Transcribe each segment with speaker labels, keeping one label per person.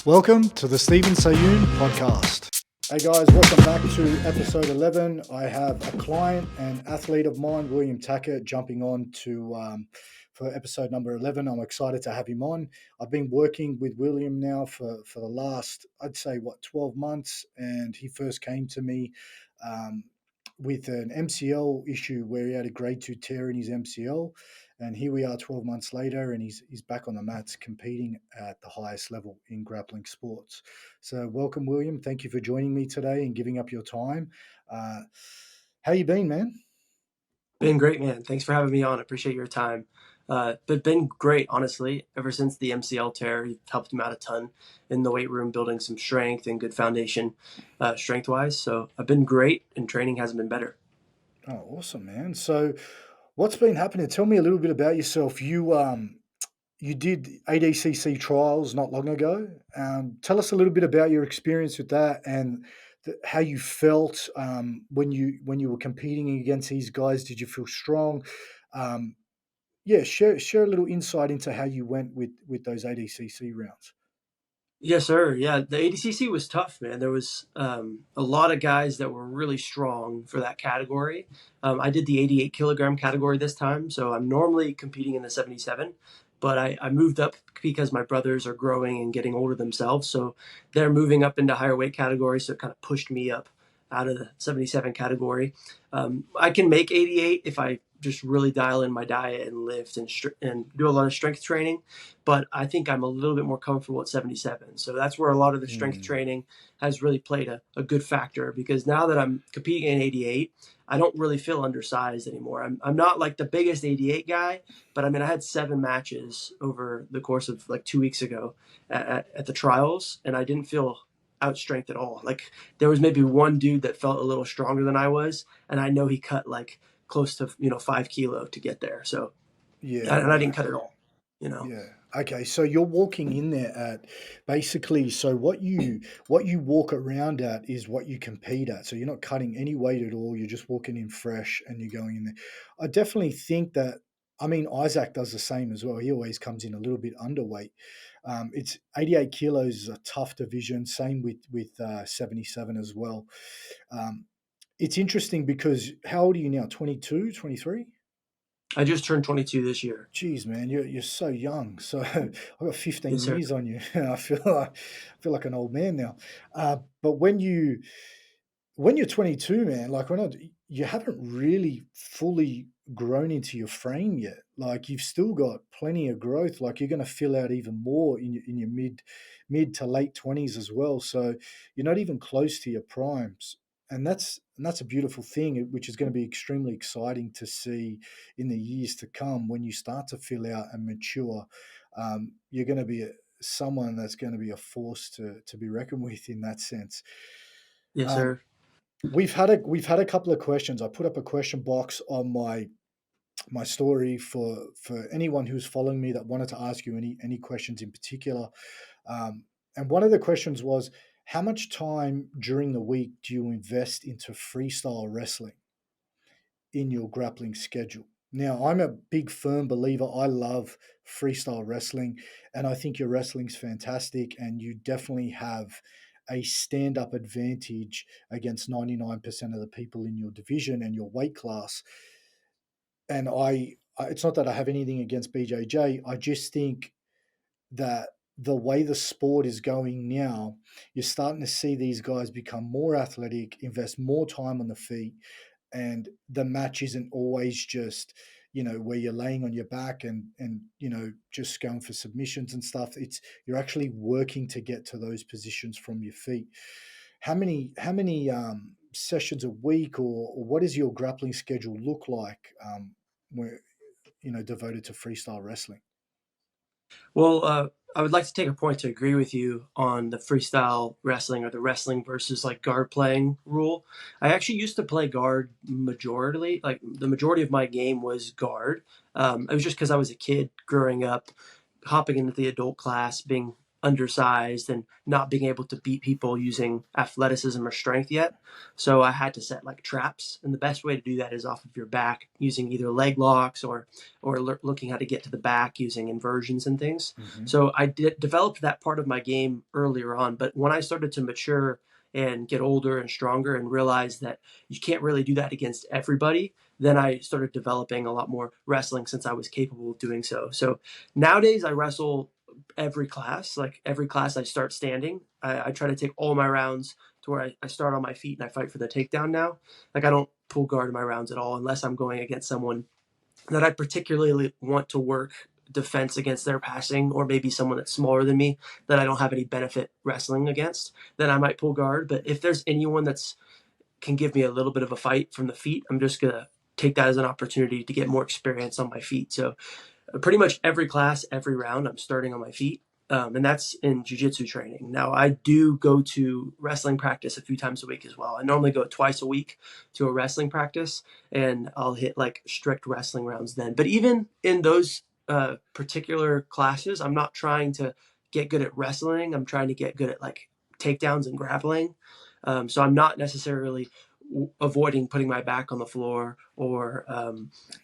Speaker 1: Welcome to the Stephen Sayoun podcast. Hey guys, welcome back to episode 11. I have a client and athlete of mine, William Tackett, jumping on for episode number 11. I'm excited to have him on. I've been working with William now for the last, I'd say, 12 months, and he first came to me with an MCL issue where he had a grade 2 tear in his MCL. And here we are 12 months later, and he's back on the mats competing at the highest level in grappling sports. So welcome, William. Thank you for joining me today and giving up your time. How you been, man?
Speaker 2: Been great, man. Thanks for having me on. Appreciate your time. But been great, honestly. Ever since the MCL tear, you've helped him out a ton in the weight room, building some strength and good foundation strength-wise. So I've been great, and training hasn't been better.
Speaker 1: Oh, awesome, man. So what's been happening? Tell me a little bit about yourself. You did ADCC trials not long ago. Tell us a little bit about your experience with that and how you felt when you were competing against these guys. Did you feel strong? Um, yeah, share a little insight into how you went with those ADCC rounds.
Speaker 2: Yes, sir. Yeah, the ADCC was tough, man. There was a lot of guys that were really strong for that category. I did the 88 kilogram category this time, so I'm normally competing in the 77, but I moved up because my brothers are growing and getting older themselves, so they're moving up into higher weight categories, so it kind of pushed me up out of the 77 category. I can make 88 if I just really dial in my diet and lift and do a lot of strength training, but I think I'm a little bit more comfortable at 77. So that's where a lot of the strength training has really played a good factor, because now that I'm competing in 88, I don't really feel undersized anymore. I'm not like the biggest 88 guy, but I mean, I had 7 matches over the course of like 2 weeks ago at the trials, and I didn't feel outstrength at all. Like there was maybe one dude that felt a little stronger than I was, and I know he cut like close to 5 kilo to get there. So
Speaker 1: Yeah,
Speaker 2: and I
Speaker 1: right.
Speaker 2: didn't cut at all. You know.
Speaker 1: Yeah. Okay. So you're walking in there at basically, so what you walk around at is what you compete at. So you're not cutting any weight at all. You're just walking in fresh and you're going in there. I definitely think that, I mean, Isaac does the same as well. He always comes in a little bit underweight. It's 88 kilos is a tough division. Same with 77 as well. Um, it's interesting because how old are you now? 22, 23?
Speaker 2: I just turned 22 this year.
Speaker 1: Geez, man, you're so young. So I've got
Speaker 2: Yes,
Speaker 1: 15
Speaker 2: sir.
Speaker 1: years on you. I feel like an old man now. But when you're 22, man, like you haven't really fully grown into your frame yet. Like you've still got plenty of growth. Like you're going to fill out even more in your mid to late 20s as well. So you're not even close to your primes, and that's a beautiful thing, which is going to be extremely exciting to see in the years to come when you start to fill out and mature. You're going to be someone that's going to be a force to be reckoned with in that sense.
Speaker 2: Yes,
Speaker 1: Um,
Speaker 2: sir.
Speaker 1: we've had a couple of questions. I put up a question box on my story for anyone who's following me that wanted to ask you any questions in particular. Um, and one of the questions was, how much time during the week do you invest into freestyle wrestling in your grappling schedule? Now, I'm a big firm believer. I love freestyle wrestling, and I think your wrestling's fantastic, and you definitely have a stand up advantage against 99% of the people in your division and your weight class. And it's not that I have anything against BJJ. I just think that the way the sport is going now, you're starting to see these guys become more athletic, invest more time on the feet, and the match isn't always just where you're laying on your back and just going for submissions and stuff. It's you're actually working to get to those positions from your feet. How many sessions a week, or what does your grappling schedule look like, where devoted to freestyle wrestling?
Speaker 2: Well, I would like to take a point to agree with you on the freestyle wrestling, or the wrestling versus like guard playing rule. I actually used to play guard majority. Like the majority of my game was guard. It was just because I was a kid growing up, hopping into the adult class, being undersized and not being able to beat people using athleticism or strength yet. So I had to set like traps, and the best way to do that is off of your back using either leg locks or looking how to get to the back using inversions and things.
Speaker 1: Hmm.
Speaker 2: So I developed that part of my game earlier on, but when I started to mature and get older and stronger and realize that you can't really do that against everybody, then I started developing a lot more wrestling since I was capable of doing so. So nowadays I wrestle every class. Like every class I start standing. I try to take all my rounds to where I start on my feet and I fight for the takedown now. Like I don't pull guard in my rounds at all unless I'm going against someone that I particularly want to work defense against their passing, or maybe someone that's smaller than me that I don't have any benefit wrestling against, then I might pull guard. But if there's anyone that's can give me a little bit of a fight from the feet, I'm just gonna take that as an opportunity to get more experience on my feet. So pretty much every class, every round, I'm starting on my feet. And that's in jiu-jitsu training. Now, I do go to wrestling practice a few times a week as well. I normally go twice a week to a wrestling practice, and I'll hit like strict wrestling rounds then. But even in those particular classes, I'm not trying to get good at wrestling. I'm trying to get good at like takedowns and grappling. So I'm not necessarily avoiding putting my back on the floor or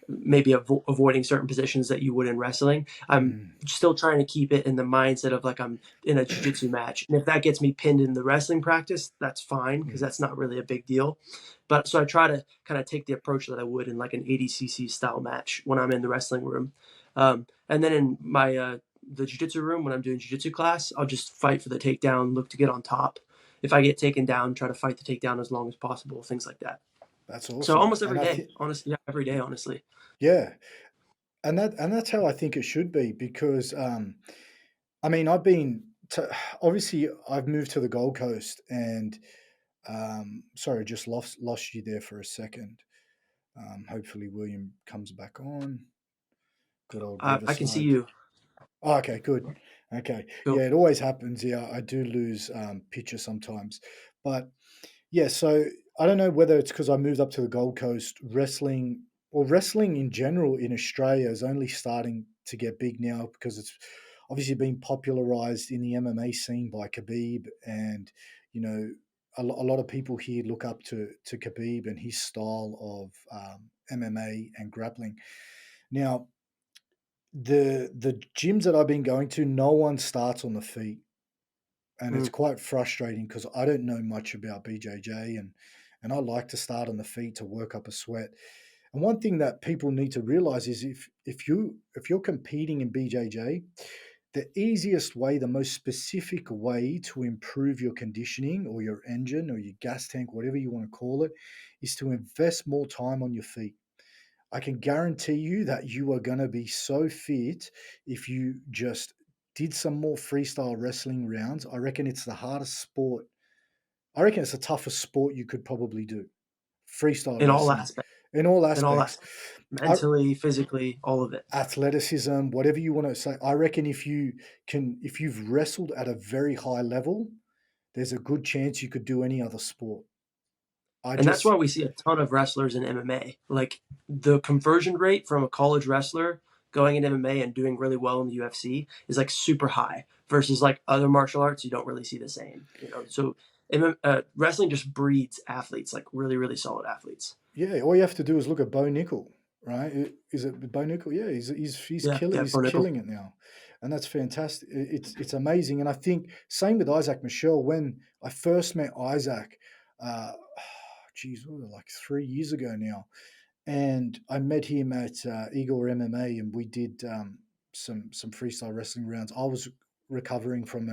Speaker 2: maybe avoiding certain positions that you would in wrestling. I'm
Speaker 1: Mm.
Speaker 2: still trying to keep it in the mindset of like I'm in a jiu-jitsu match. And if that gets me pinned in the wrestling practice, that's fine because
Speaker 1: Mm.
Speaker 2: that's not really a big deal. But so I try to kind of take the approach that I would in like an 80cc style match when I'm in the wrestling room. And then in my the jiu-jitsu room when I'm doing jiu-jitsu class, I'll just fight for the takedown, look to get on top. If I get taken down, try to fight the takedown as long as possible, things like that.
Speaker 1: That's
Speaker 2: So
Speaker 1: awesome.
Speaker 2: almost
Speaker 1: And
Speaker 2: every
Speaker 1: I
Speaker 2: day,
Speaker 1: think,
Speaker 2: honestly, yeah, every day, honestly.
Speaker 1: yeah, and that's how I think it should be because I mean, obviously I've moved to the Gold Coast, and sorry, just lost you there for a second. Hopefully William comes back on. Good old
Speaker 2: I can see
Speaker 1: Riverside.
Speaker 2: you.
Speaker 1: Oh, okay, good. Okay,
Speaker 2: Cool.
Speaker 1: yeah, it always happens. Yeah, I do lose picture sometimes, but yeah. So I don't know whether it's because I moved up to the Gold Coast. Wrestling in general in Australia is only starting to get big now because it's obviously been popularized in the MMA scene by Khabib, and you know a lot of people here look up to Khabib and his style of MMA and grappling. Now, the gyms that I've been going to, no one starts on the feet, and it's
Speaker 2: Mm.
Speaker 1: quite frustrating because I don't know much about BJJ, and I like to start on the feet to work up a sweat. And one thing that people need to realize is if you're competing in BJJ, the easiest way, the most specific way to improve your conditioning or your engine or your gas tank, whatever you want to call it, is to invest more time on your feet. I can guarantee you that you are going to be so fit if you just did some more freestyle wrestling rounds. I reckon it's the hardest sport. I reckon it's the toughest sport you could probably do. Freestyle
Speaker 2: In all
Speaker 1: wrestling
Speaker 2: aspects,
Speaker 1: in all
Speaker 2: in all
Speaker 1: aspects.
Speaker 2: aspects,
Speaker 1: I,
Speaker 2: mentally, physically, all of it.
Speaker 1: athleticism, whatever you want to say. I reckon if you've wrestled at a very high level, there's a good chance you could do any other sport. I
Speaker 2: And that's
Speaker 1: just
Speaker 2: why we see a ton of wrestlers in MMA. Like the conversion rate from a college wrestler going in MMA and doing really well in the UFC is like super high versus like other martial arts, you don't really see the same. So wrestling just breeds athletes, like really, really solid athletes.
Speaker 1: Yeah, all you have to do is look at Bo Nickel, right? Is it Bo Nickel? Yeah,
Speaker 2: Yeah, yeah,
Speaker 1: he's
Speaker 2: Bo Nickel.
Speaker 1: killing it now, and that's fantastic. It's amazing, and I think same with Isaac Michelle. When I first met Isaac, uh, geez, what was it, like 3 years ago now, and I met him at Igor MMA, and we did some freestyle wrestling rounds. I was recovering from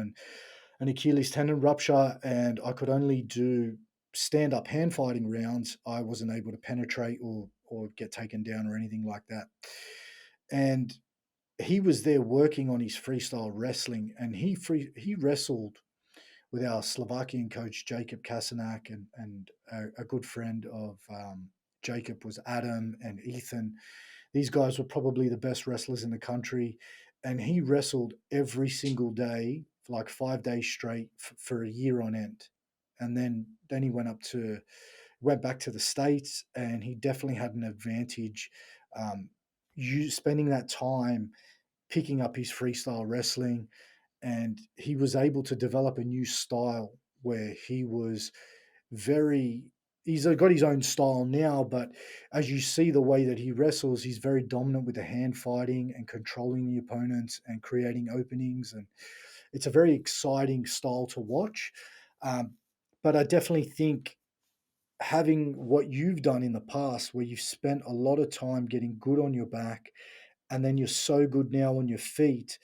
Speaker 1: an Achilles tendon rupture, and I could only do stand up hand fighting rounds. I wasn't able to penetrate or get taken down or anything like that. And he was there working on his freestyle wrestling, and he wrestled with our Slovakian coach Jacob Kasanak, and a good friend of Jacob was Adam and Ethan. These guys were probably the best wrestlers in the country, and he wrestled every single day for like 5 days straight for a year on end. And then he went back to the states, and he definitely had an advantage. You spending that time picking up his freestyle wrestling, and he was able to develop a new style where he was very he's got his own style now, but as you see the way that he wrestles, he's very dominant with the hand fighting and controlling the opponents and creating openings, and it's a very exciting style to watch. Um, but I definitely think having what you've done in the past, where you've spent a lot of time getting good on your back, and then you're so good now on your feet,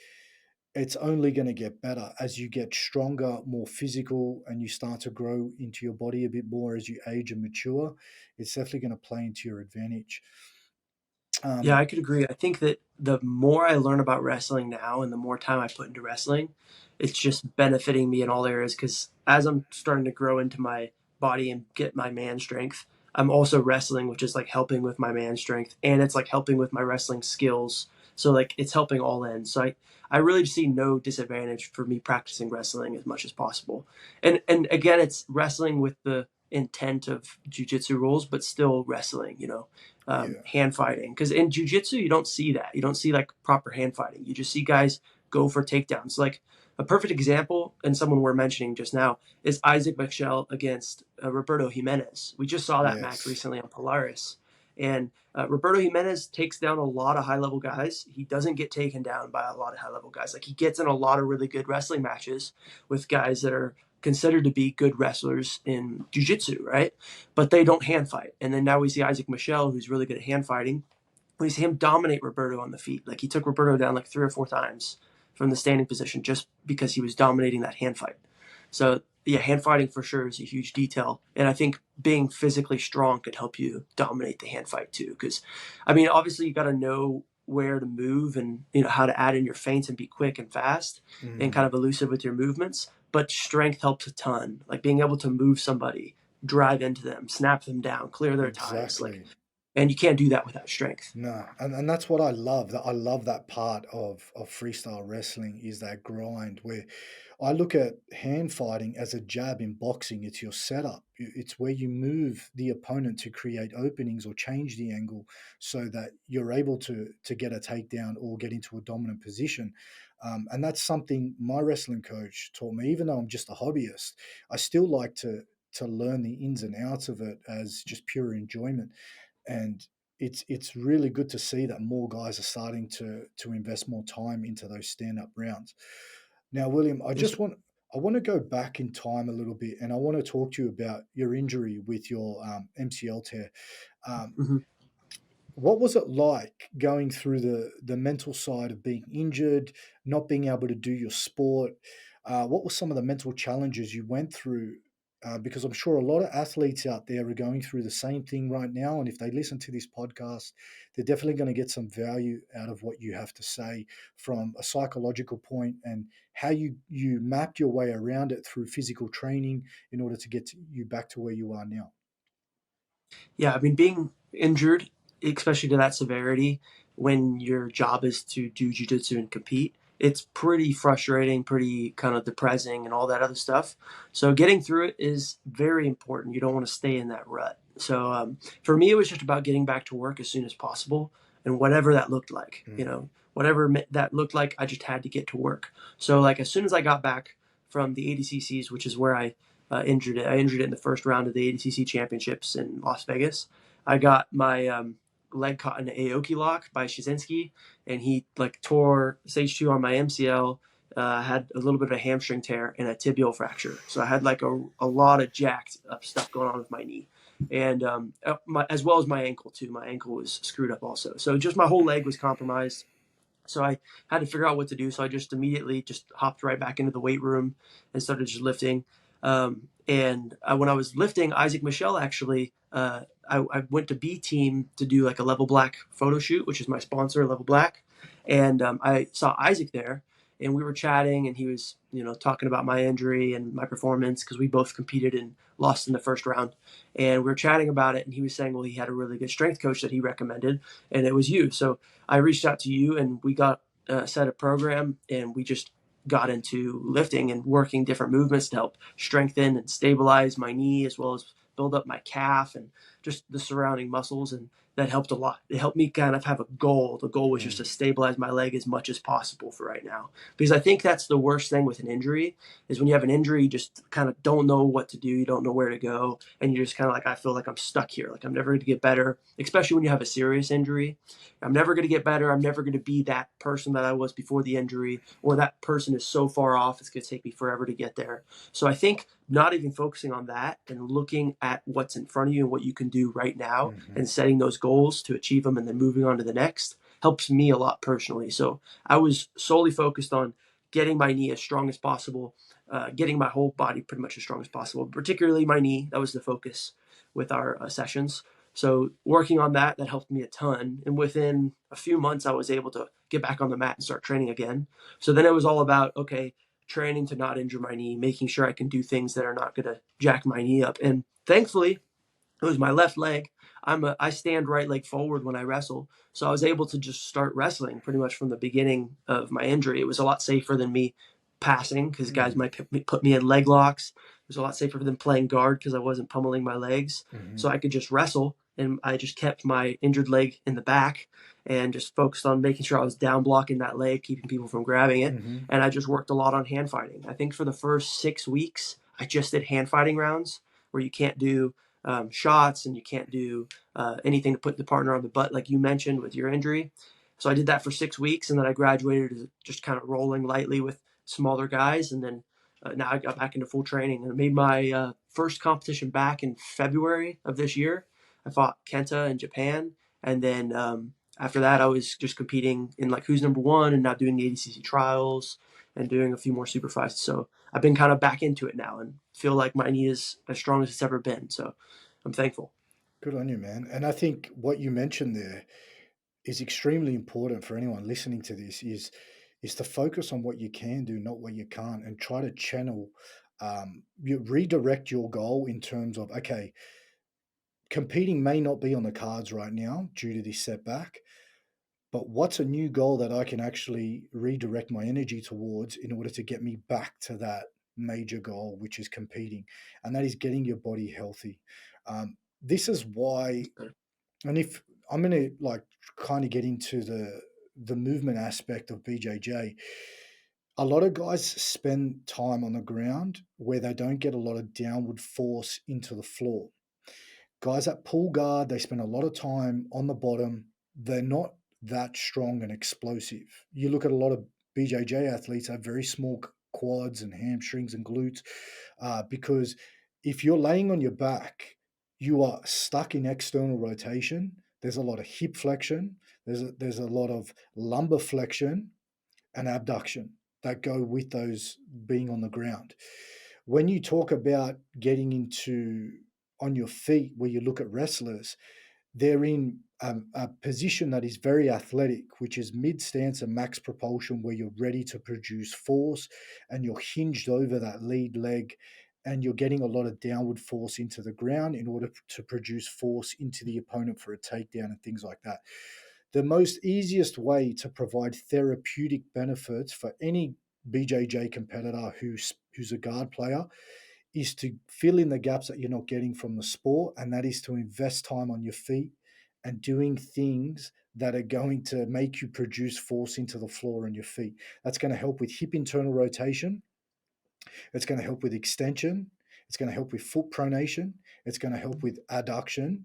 Speaker 1: it's only going to get better as you get stronger, more physical, and you start to grow into your body a bit more as you age and mature. It's definitely going to play into your advantage.
Speaker 2: Yeah,
Speaker 1: Um,
Speaker 2: I could agree. I think that the more I learn about wrestling now and the more time I put into wrestling, it's just benefiting me in all areas because as I'm starting to grow into my body and get my man strength, I'm also wrestling, which is like helping with my man strength and it's like helping with my wrestling skills. So like it's helping all ends. So I really see no disadvantage for me practicing wrestling as much as possible. And again, it's wrestling with the intent of jujitsu rules, but still wrestling,
Speaker 1: yeah,
Speaker 2: hand fighting. Because in jujitsu, you don't see that. You don't see like proper hand fighting. You just see guys go for takedowns. Like a perfect example, and someone we're mentioning just now, is Isaac Michel against Roberto Jimenez. We just saw that match
Speaker 1: yes,
Speaker 2: recently on Polaris. And Roberto Jimenez takes down a lot of high level guys. He doesn't get taken down by a lot of high level guys. Like he gets in a lot of really good wrestling matches with guys that are considered to be good wrestlers in jiu-jitsu, right? But they don't hand fight. And then now we see Isaac Michel, who's really good at hand fighting. We see him dominate Roberto on the feet. Like he took Roberto down like 3 or 4 times from the standing position just because he was dominating that hand fight. So yeah, hand fighting for sure is a huge detail, and I think being physically strong could help you dominate the hand fight too. Because, I mean, obviously you got to know where to move and how to add in your feints and be quick and fast and kind
Speaker 1: mm,
Speaker 2: of elusive with your movements. But strength helps a ton. Like being able to move somebody, drive into them, snap them down, clear their ties. Like,
Speaker 1: exactly.
Speaker 2: and you can't do that without strength.
Speaker 1: No, and that's what I love. That I love that part of freestyle wrestling is that grind where I look at hand fighting as a jab in boxing. It's your setup. It's where you move the opponent to create openings or change the angle so that you're able to get a takedown or get into a dominant position. And that's something my wrestling coach taught me. Even though I'm just a hobbyist, I still like to learn the ins and outs of it as just pure enjoyment. And it's really good to see that more guys are starting to invest more time into those stand up rounds. Now, William,
Speaker 2: Yes, sir.
Speaker 1: I want to go back in time a little bit, and I want to talk to you about your injury with your MCL tear. Um,
Speaker 2: Mhm.
Speaker 1: what was it like going through the mental side of being injured, not being able to do your sport? What were some of the mental challenges you went through? Because I'm sure a lot of athletes out there are going through the same thing right now, and if they listen to this podcast, they're definitely going to get some value out of what you have to say from a psychological point and how you mapped your way around it through physical training in order to get you back to where you are now.
Speaker 2: Yeah, I mean, being injured, especially to that severity, when your job is to do jujitsu and compete, it's pretty frustrating, pretty kind of depressing, and all that other stuff. So getting through it is very important. You don't want to stay in that rut. So for me, it was just about getting back to work as soon as possible, and whatever that looked like,
Speaker 1: Mm,
Speaker 2: whatever that looked like, I just had to get to work. So like as soon as I got back from the ADCCs, which is where injured it. I injured it in the first round of the ADCC championships in Las Vegas. I got my leg caught in an Aoki lock by Shizinski, and he like tore stage 2 on my MCL. Had a little bit of a hamstring tear and a tibial fracture. So I had like a lot of jacked up stuff going on with my knee. And as well as my ankle too. My ankle was screwed up also. So just my whole leg was compromised. So I had to figure out what to do. So I just immediately just hopped right back into the weight room and started just lifting. And when I was lifting, Isaac Michel actually, I went to B Team to do like a Level Black photo shoot, which is my sponsor, Level Black. And I saw Isaac there, and we were chatting, and he was, talking about my injury and my performance because we both competed and lost in the first round. And we were chatting about it, and he was saying, well, he had a really good strength coach that he recommended, and it was you. So I reached out to you and we got set a program and we just got into lifting and working different movements to help strengthen and stabilize my knee as well as build up my calf and just the surrounding muscles. And that helped a lot. It helped me kind of have a goal. The goal was just to
Speaker 1: Mm,
Speaker 2: stabilize my leg as much as possible for right now. Because I think that's the worst thing with an injury is when you have an injury, you just kind of don't know what to do. You don't know where to go. And you're just kind of like, I feel like I'm stuck here. Like I'm never going to get better, especially when you have a serious injury. I'm never going to get better. I'm never going to be that person that I was before the injury, or that person is so far off, it's going to take me forever to get there. So I think not even focusing on that and looking at what's in front of you and what you can do right now
Speaker 1: mhm,
Speaker 2: and setting those goals to achieve them and then moving on to the next helps me a lot personally. So I was solely focused on getting my knee as strong as possible, getting my whole body pretty much as strong as possible, particularly my knee. That was the focus with our sessions. So working on that, that helped me a ton. And within a few months, I was able to get back on the mat and start training again. So then it was all about, okay, training to not injure my knee, making sure I can do things that are not going to jack my knee up. And thankfully, it was my left leg. I stand right leg forward when I wrestle, so I was able to just start wrestling pretty much from the beginning of my injury. It was a lot safer than me passing because guys
Speaker 1: mm,
Speaker 2: might put me in leg locks. It was a lot safer than playing guard because I wasn't pummeling my legs,
Speaker 1: mhm,
Speaker 2: so I could just wrestle. And I just kept my injured leg in the back and just focused on making sure I was down blocking that leg, keeping people from grabbing it.
Speaker 1: mhm,
Speaker 2: And I just worked a lot on hand fighting. I think for the first 6 weeks, I just did hand fighting rounds where you can't do shots and you can't do anything to put the partner on the butt, like you mentioned with your injury. So I did that for 6 weeks, and then I graduated to just kind of rolling lightly with smaller guys, and then now I got back into full training and I made my first competition back in February of this year. I fought Kenta in Japan, and then after that, I was just competing in like who's number one, and now doing the ADCC trials and doing a few more super fights. So I've been kind of back into it now and feel like my knee is as strong as it's ever been. So I'm thankful.
Speaker 1: good on you, man. And I think what you mentioned there is extremely important for anyone listening to this is to focus on what you can do, not what you can't, and try to channel, you redirect your goal in terms of, okay, competing may not be on the cards right now due to this setback, but what's a new goal that I can actually redirect my energy towards in order to get me back to that major goal, which is competing, and that is getting your body healthy. This is why, and if I'm going to like kind of get into the movement aspect of BJJ, a lot of guys spend time on the ground where they don't get a lot of downward force into the floor. Guys that pull guard, they spend a lot of time on the bottom. They're not that strong and explosive. You look at a lot of BJJ athletes have very small quads and hamstrings and glutes because if you're laying on your back, you are stuck in external rotation. There's a lot of hip flexion. There's a lot of lumbar flexion and abduction that go with those being on the ground. When you talk about getting into on your feet, where you look at wrestlers, they're in a position that is very athletic, which is mid stance and max propulsion, where you're ready to produce force and you're hinged over that lead leg and you're getting a lot of downward force into the ground in order to produce force into the opponent for a takedown and things like that. The most easiest way to provide therapeutic benefits for any BJJ competitor who's a guard player is to fill in the gaps that you're not getting from the sport, and that is to invest time on your feet and doing things that are going to make you produce force into the floor on your feet. That's going to help with hip internal rotation. It's going to help with extension. It's going to help with foot pronation. It's going to help with adduction,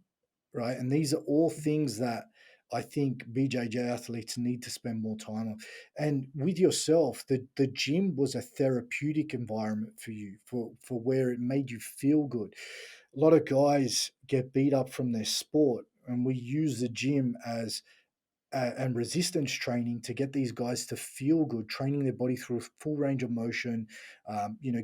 Speaker 1: right? And these are all things that I think BJJ athletes need to spend more time on. And with yourself, the gym was a therapeutic environment for you, for where it made you feel good. A lot of guys get beat up from their sport, and we use the gym as and resistance training to get these guys to feel good, training their body through a full range of motion,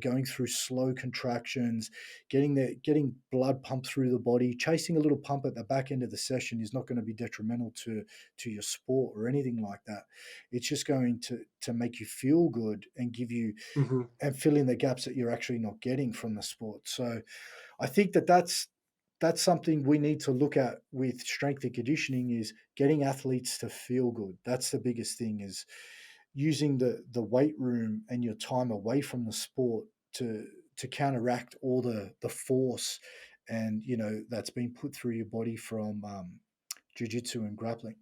Speaker 1: going through slow contractions, getting blood pumped through the body. Chasing a little pump at the back end of the session is not going to be detrimental to your sport or anything like that. It's just going to make you feel good and give you
Speaker 2: Mm-hmm.
Speaker 1: and fill in the gaps that you're actually not getting from the sport. So I think that's something we need to look at with strength and conditioning is getting athletes to feel good. That's the biggest thing is using the weight room and your time away from the sport to counteract all the force and that's been put through your body from jiu-jitsu and grappling.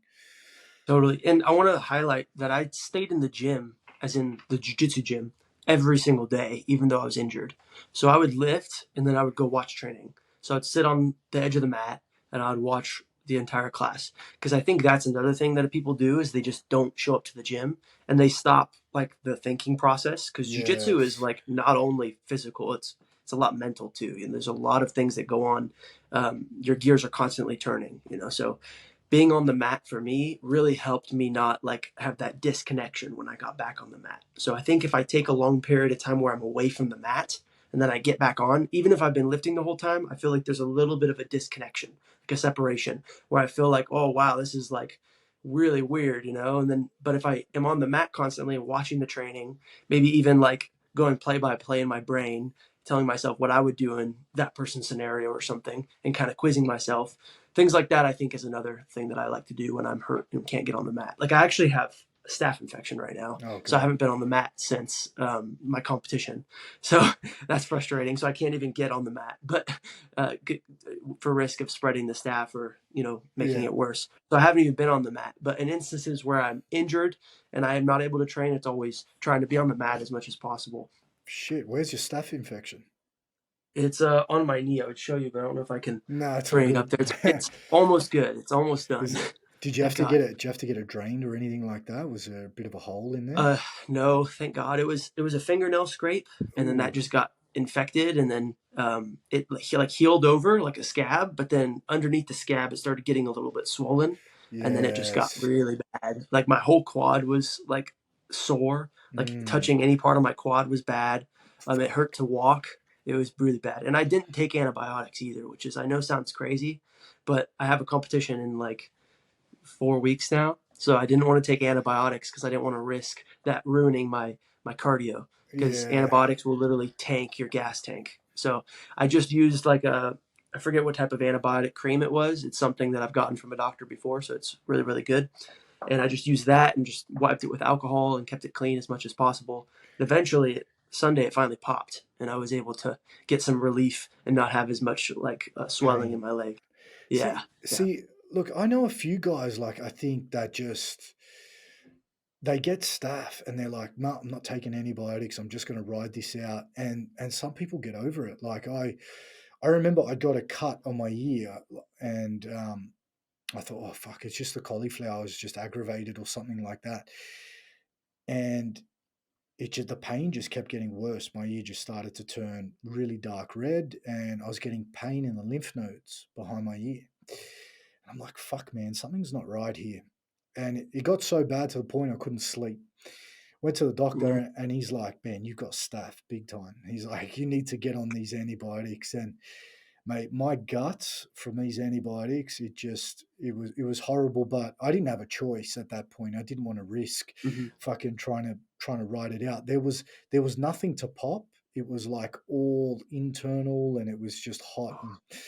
Speaker 2: Totally. And I want to highlight that I stayed in the gym, as in the jiu-jitsu gym, every single day, even though I was injured. So I would lift and then I would go watch training. So I'd sit on the edge of the mat and I would watch the entire class. Because I think that's another thing that people do is they just don't show up to the gym and they stop like the thinking process. Because jiu-jitsu is
Speaker 1: Yes.
Speaker 2: like not only physical, it's a lot mental too. And there's a lot of things that go on. Your gears are constantly turning, so being on the mat for me really helped me not like have that disconnection when I got back on the mat. So I think if I take a long period of time where I'm away from the mat and then I get back on, even if I've been lifting the whole time, I feel like there's a little bit of a disconnection, like a separation where I feel like, oh wow, this is like really weird, And then, but if I am on the mat constantly and watching the training, maybe even like going play by play in my brain, telling myself what I would do in that person's scenario or something and kind of quizzing myself, things like that I think is another thing that I like to do when I'm hurt and can't get on the mat. Like I actually have a staph infection right now,
Speaker 1: Oh
Speaker 2: so I
Speaker 1: God.
Speaker 2: haven't been on the mat since my competition. So that's frustrating. So I can't even get on the mat, but uh, for risk of spreading the staph or making
Speaker 1: Yeah.
Speaker 2: it worse. So I haven't even been on the mat. But in instances where I'm injured and I am not able to train, it's always trying to be on the mat as much as possible.
Speaker 1: Shit. Where's your staph infection?
Speaker 2: It's on my knee. I would show you, but I don't know if I can
Speaker 1: No, it's all
Speaker 2: bring it up
Speaker 1: good.
Speaker 2: there. It's almost good. It's almost done.
Speaker 1: Is it? Did you have
Speaker 2: Thank
Speaker 1: to get
Speaker 2: God.
Speaker 1: it? Did you have to get it drained or anything like that? Was there a bit of a hole in there?
Speaker 2: Uh, no, thank God. It was a fingernail scrape, and then that
Speaker 1: Ooh.
Speaker 2: just got infected, and then it like healed over like a scab, but then underneath the scab, it started getting a little bit swollen, and then it just got
Speaker 1: Yes.
Speaker 2: really bad. Like my whole quad was like sore. Like
Speaker 1: Mm.
Speaker 2: touching any part of my quad was bad. It
Speaker 1: Fuck.
Speaker 2: hurt to walk. It was really bad, and I didn't take antibiotics either, which is I know sounds crazy, but I have a competition in like 4 weeks now. So I didn't want to take antibiotics because I didn't want to risk that ruining my cardio because
Speaker 1: Yeah.
Speaker 2: antibiotics will literally tank your gas tank. So I just used like I forget what type of antibiotic cream it was. It's something that I've gotten from a doctor before, so it's really really good. And I just used that and just wiped it with alcohol and kept it clean as much as possible. And eventually Sunday it finally popped and I was able to get some relief and not have as much like swelling in
Speaker 1: Pain.
Speaker 2: my leg.
Speaker 1: See,
Speaker 2: Yeah, yeah,
Speaker 1: see, look, I know a few guys like I think that just they get staph and they're like, no, I'm not taking antibiotics. I'm just going to ride this out. And some people get over it. Like I remember I got a cut on my ear and I thought, oh fuck, it's just the cauliflower is just aggravated or something like that. And the pain just kept getting worse. My ear just started to turn really dark red, and I was getting pain in the lymph nodes behind my ear. And I'm like, fuck, man, something's not right here. And it got so bad to the point I couldn't sleep. Went to the
Speaker 2: hmm
Speaker 1: doctor, and he's like, man, you've got staph big time. He's like, you need to get on these antibiotics. And mate, my guts from these antibiotics, it was horrible, but I didn't have a choice at that point. I didn't want to risk
Speaker 2: hmm
Speaker 1: fucking trying to ride it out. There was nothing to pop. It was like all internal and it was just hot. And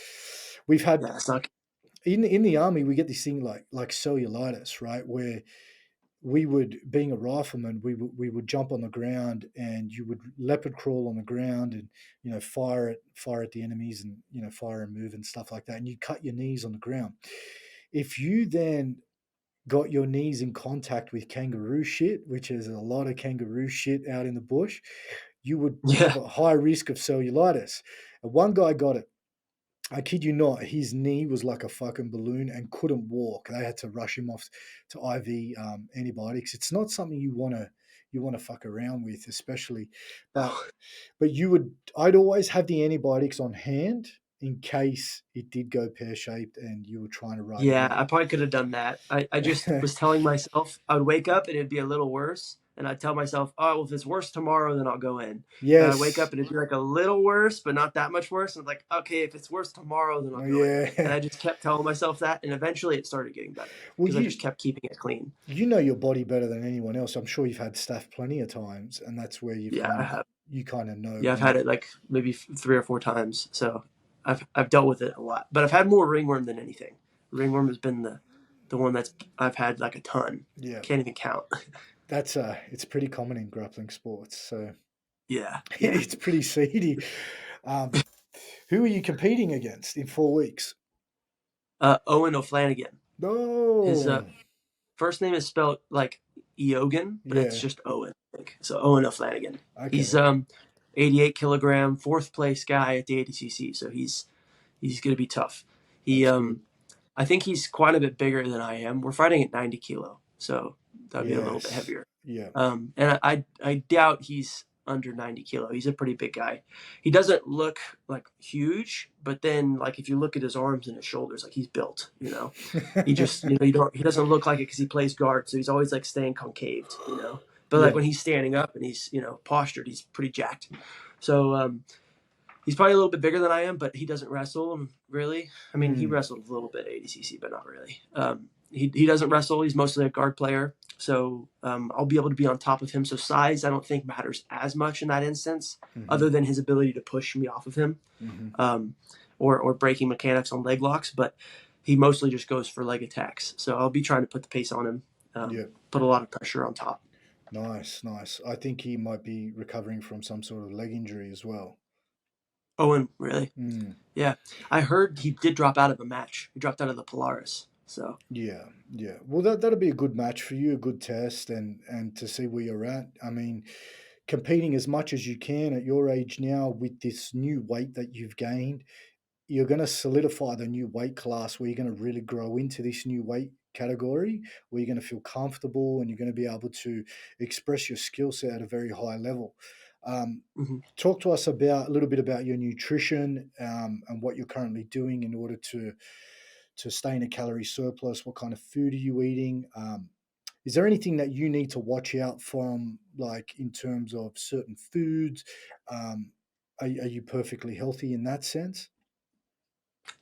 Speaker 1: we've had
Speaker 2: yeah, it's not.
Speaker 1: in the army we get this thing like cellulitis, right? Where we would, being a rifleman, we would jump on the ground and you would leopard crawl on the ground and fire at the enemies and fire and move and stuff like that, and you cut your knees on the ground. If you then got your knees in contact with kangaroo shit, which is a lot of kangaroo shit out in the bush, you would have
Speaker 2: Yeah.
Speaker 1: a high risk of cellulitis. And one guy got it. I kid you not, his knee was like a fucking balloon and couldn't walk. They had to rush him off to IV antibiotics. It's not something you want to fuck around with, especially. But I'd always have the antibiotics on hand in case it did go pear shaped and you were trying to ride it
Speaker 2: Yeah,
Speaker 1: out.
Speaker 2: I probably could have done that. I just was telling myself I would wake up and it'd be a little worse. And I'd tell myself, oh, well, if it's worse tomorrow, then I'll go in. And I'd wake
Speaker 1: Yes.
Speaker 2: up and it'd be like a little worse, but not that much worse. And I'm like, okay, if it's worse tomorrow, then I'll
Speaker 1: Oh,
Speaker 2: go in. And
Speaker 1: yeah.
Speaker 2: I just kept telling myself that. And eventually it started getting better
Speaker 1: Well,
Speaker 2: because I
Speaker 1: you
Speaker 2: just kept keeping it clean.
Speaker 1: you know your body better than anyone else. I'm sure you've had staph plenty of times, and that's where you
Speaker 2: Yeah,
Speaker 1: kind
Speaker 2: I
Speaker 1: of
Speaker 2: have.
Speaker 1: you kind of know
Speaker 2: Yeah, I've had
Speaker 1: when.
Speaker 2: it like maybe 3 or 4 times. So I've dealt with it a lot. But I've had more ringworm than anything. Ringworm has been the one that's I've had like a ton.
Speaker 1: Yeah,
Speaker 2: Can't even count.
Speaker 1: it's pretty common in grappling sports, so
Speaker 2: Yeah, yeah.
Speaker 1: it's pretty seedy. Um, who are you competing against in 4 weeks?
Speaker 2: Owen O'Flanagan. His
Speaker 1: No.
Speaker 2: first name is spelled like Eogan, but it's
Speaker 1: Yeah.
Speaker 2: just Owen. I think. So Owen O'Flanagan. He's
Speaker 1: Okay.
Speaker 2: 88 kilogram, fourth place guy at the ADCC. So he's going to be tough. He
Speaker 1: That's good.
Speaker 2: I think he's quite a bit bigger than I am. We're fighting at 90 kilo, so that'd be a little bit
Speaker 1: Yes.
Speaker 2: heavier.
Speaker 1: Yeah.
Speaker 2: And I doubt he's under 90 kilo. He's a pretty big guy. He doesn't look like huge, but then like if you look at his arms and his shoulders, like he's built. He just he doesn't look like it because he plays guard, so he's always like staying concaved. But like
Speaker 1: Yeah.
Speaker 2: when he's standing up and he's postured, he's pretty jacked. So he's probably a little bit bigger than I am, but he doesn't wrestle really. I mean, he
Speaker 1: Mm.
Speaker 2: wrestled a little bit at ADCC, but not really. He doesn't wrestle. He's mostly a guard player. So I'll be able to be on top of him. So size, I don't think matters as much in that instance,
Speaker 1: Mm-hmm.
Speaker 2: other than his ability to push me off of him,
Speaker 1: Mm-hmm.
Speaker 2: um, or breaking mechanics on leg locks. But he mostly just goes for leg attacks. So I'll be trying to put the pace on him,
Speaker 1: Yeah.
Speaker 2: put a lot of pressure on top.
Speaker 1: Nice. Nice. I think he might be recovering from some sort of leg injury as well.
Speaker 2: Owen, really?
Speaker 1: Mm.
Speaker 2: Yeah. I heard he did drop out of a match. He dropped out of the Polaris. So.
Speaker 1: Yeah, yeah. Well, that'll be a good match for you, a good test, and to see where you're at. I mean, competing as much as you can at your age now with this new weight that you've gained, you're going to solidify the new weight class where you're going to really grow into this new weight category, where you're going to feel comfortable and you're going to be able to express your skill set at a very high level. Um,
Speaker 2: Mhm.
Speaker 1: Talk to us about a little bit about your nutrition and what you're currently doing in order to stay in a calorie surplus. What kind of food are you eating? Is there anything that you need to watch out from, like in terms of certain foods? Are you perfectly healthy in that sense?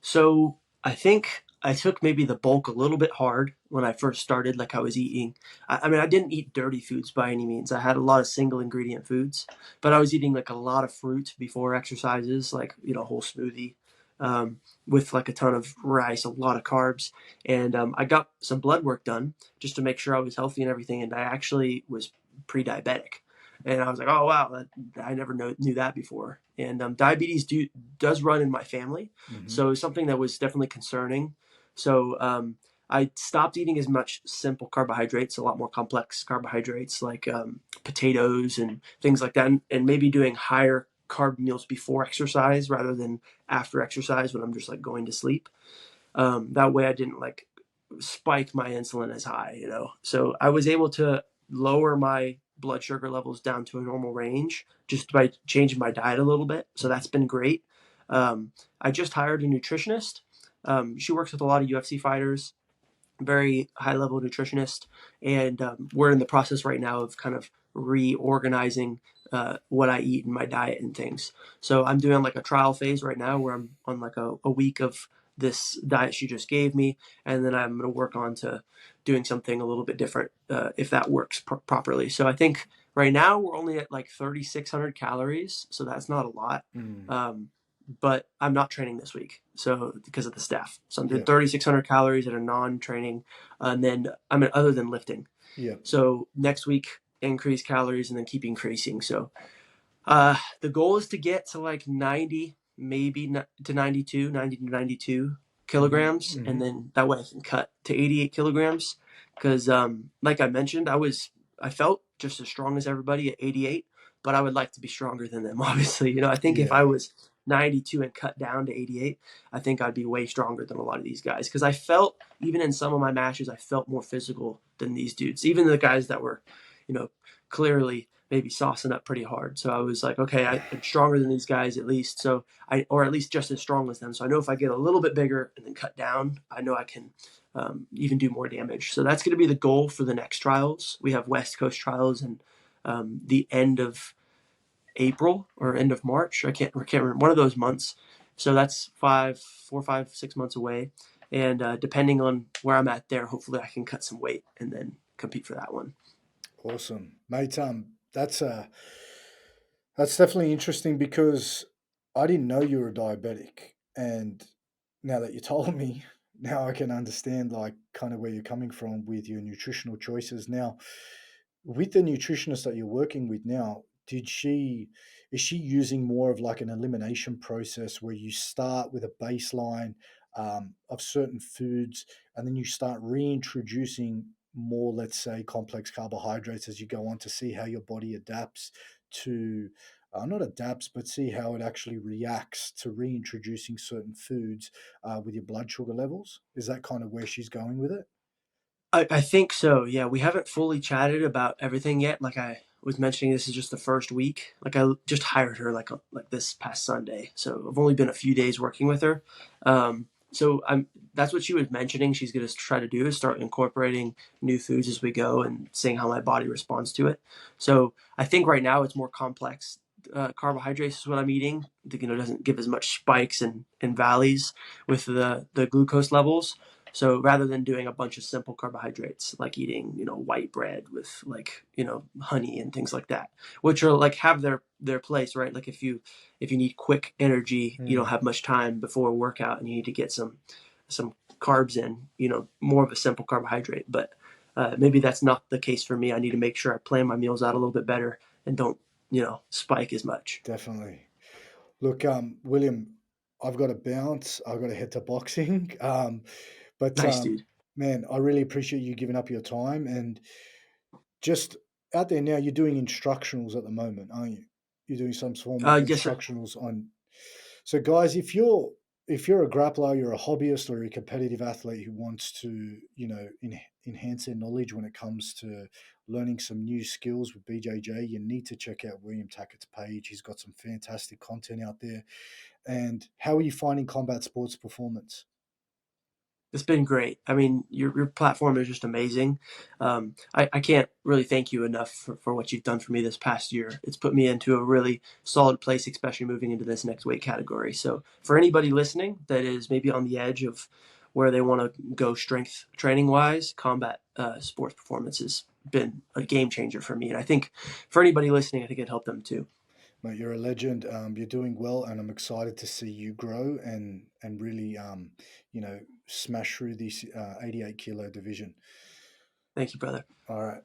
Speaker 2: So I think I took maybe the bulk a little bit hard when I first started. Like I was eating, I mean, I didn't eat dirty foods by any means. I had a lot of single ingredient foods, but I was eating like a lot of fruit before exercises, like, whole smoothie with like a ton of rice, a lot of carbs. And I got some blood work done just to make sure I was healthy and everything. And I actually was pre diabetic. And I was like, oh, wow, I never knew that before. And diabetes does run in my family.
Speaker 1: Hmm.
Speaker 2: So something that was definitely concerning. So I stopped eating as much simple carbohydrates, a lot more complex carbohydrates like potatoes and things like that, and maybe doing higher carb meals before exercise rather than after exercise when I'm just like going to sleep. That way I didn't like spike my insulin as high. So I was able to lower my blood sugar levels down to a normal range just by changing my diet a little bit. So that's been great. I just hired a nutritionist. She works with a lot of UFC fighters, very high level nutritionist, and we're in the process right now of kind of reorganizing what I eat and my diet and things. So I'm doing like a trial phase right now where I'm on like a week of this diet she just gave me, and then I'm going to work on to doing something a little bit different if that works properly. So I think right now we're only at like 3,600 calories, so that's not a lot.
Speaker 1: Mm.
Speaker 2: Um, but I'm not training this week, so because of the staff. So I'm doing
Speaker 1: Yeah,
Speaker 2: 3,600 calories at a non-training, and then I mean other than lifting.
Speaker 1: yeah.
Speaker 2: So next week increase calories and then keep increasing. So the goal is to get to like 90, maybe to 92, 90 to 92
Speaker 1: Hmm.
Speaker 2: kilograms, and
Speaker 1: Hmm.
Speaker 2: then that way I can cut to 88 kilograms. Because like I mentioned, I felt just as strong as everybody at 88, but I would like to be stronger than them. Obviously, I think if I
Speaker 1: Yeah.
Speaker 2: was 92 and cut down to 88, I think I'd be way stronger than a lot of these guys. Because I felt even in some of my matches, I felt more physical than these dudes. Even the guys that were, clearly maybe saucing up pretty hard. So I was like, okay, I'm stronger than these guys at least. Or at least just as strong as them. So I know if I get a little bit bigger and then cut down, I know I can even do more damage. So that's going to be the goal for the next trials. We have West Coast trials and the end of April or end of March. I can't remember, one of those months. So that's 4, 5, 6 months away. And depending on where I'm at there, hopefully I can cut some weight and then compete for that one.
Speaker 1: Awesome, mate. That's definitely interesting because I didn't know you were diabetic, and now that you told me, now I can understand like kind of where you're coming from with your nutritional choices. Now, with the nutritionist that you're working with now, did she is she using more of like an elimination process where you start with a baseline, of certain foods, and then you start reintroducing more, let's say, complex carbohydrates as you go on to see how your body adapts to, not adapts, but see how it actually reacts to reintroducing certain foods with your blood sugar levels. Is that kind of where she's going with it?
Speaker 2: I think so. Yeah, we haven't fully chatted about everything yet. Like I was mentioning, this is just the first week. Like I just hired her like this past Sunday, so I've only been a few days working with her. So I'm that's what she was mentioning. She's going to try to do is start incorporating new foods as we go and seeing how my body responds to it. So I think right now it's more complex. Carbohydrates is what I'm eating. I think, it doesn't give as much spikes and valleys with the glucose levels. So rather than doing a bunch of simple carbohydrates, like eating, white bread with like, honey and things like that, which are like have their place, right? Like if you need quick energy, you don't
Speaker 1: Mm,
Speaker 2: have much time before a workout and you need to get some carbs in, more of a simple carbohydrate. But maybe that's not the case for me. I need to make sure I plan my meals out a little bit better and don't, spike as much.
Speaker 1: definitely. Look, William, I've got to bounce. I've got to head to boxing. But
Speaker 2: Nice, dude.
Speaker 1: man, I really appreciate you giving up your time and just out there now. You're doing instructionals at the moment, aren't you? You're doing some form of
Speaker 2: Yes, sir.
Speaker 1: instructionals on. So, guys, if you're a grappler, you're a hobbyist or a competitive athlete who wants to, enhance their knowledge when it comes to learning some new skills with BJJ, you need to check out William Tackett's page. He's got some fantastic content out there. And how are you finding combat sports performance?
Speaker 2: It's been great. I mean, your platform is just amazing. I can't really thank you enough for what you've done for me this past year. It's put me into a really solid place, especially moving into this next weight category. So, for anybody listening that is maybe on the edge of where they want to go strength training wise, combat sports performance has been a game changer for me. And I think for anybody listening, I think it helped them too.
Speaker 1: Mate, you're a legend. You're doing well, and I'm excited to see you grow and really, smash through this 88 kilo division.
Speaker 2: Thank you, brother.
Speaker 1: All right.